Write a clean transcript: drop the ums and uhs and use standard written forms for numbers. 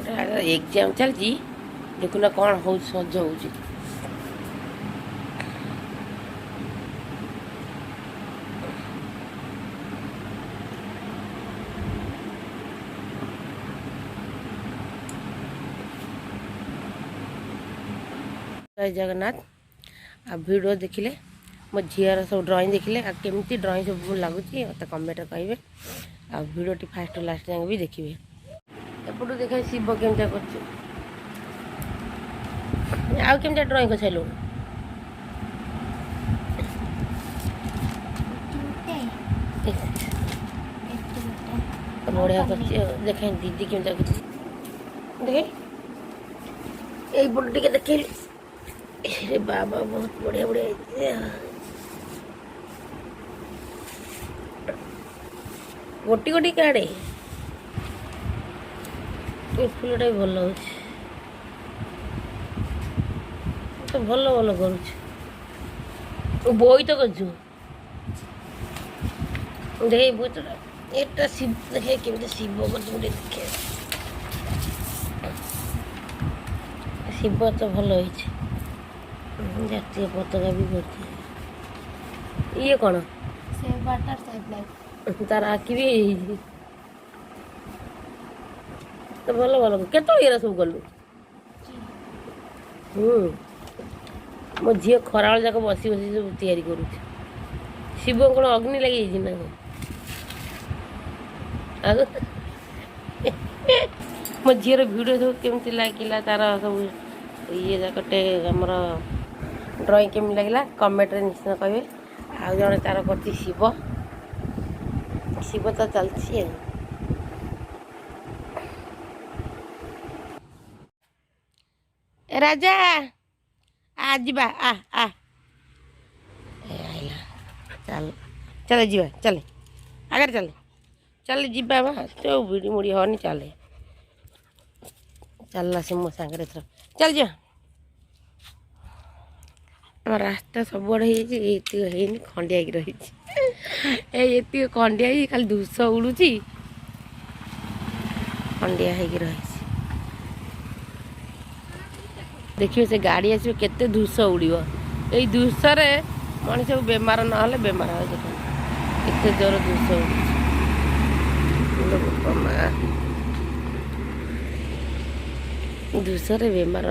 exam चलती देखुना कौन हो सज हो जय जगन्नाथ आ वीडियो देखिले मो झीर सब ड्राइंग देखिले आ केमती ड्राइंग सब लगुच मत कमेंट कहे आ वीडियो फास्ट लास्ट जाए भी देखिए एपटू देखे शिव केमता कर आउ केमता ड्राइंग कर सारू बढ़िया कर देखे दीदी केमता कर देखे यही पट टे देखे अरे बाबा बहुत बढ़िया बढ़िया गोटी गोटी काड़े फुलटा भी भल हो तो भल भल कर बोई तो कर देखे बहुत एटा शिव देखे केमती शिव को तुम देखे शिव तो भल हो जातीय पताका भी करती ये कौन तार आखि भी तो भल भल के सब गलु मो झी खरा जाक बसी बसी सब तैयारी करू शिव कौन अग्नि लगे ना मो झीर भिडियो सब केमती लगे तार सब ये जाकटे आमर ड्राइंग केमी लगे कमेंट निश्चय कहे आ जड़े तार कर शिव शिव तो चलती राजा आज आ आ चल चल जीवा चले आगे चले चल जीवा तो भिड़ी मुड़ी हनी चले चलला से मो सांगे चल जा रास्ता सब ये खंडिया रही खंडिया खाली धूस उड़ू खंडिया रही देखिए से गाड़ी आस के धूस उड़ यही धूस मनीष बेमार ना बेमार एत जोर धूस उड़ धूस बेमार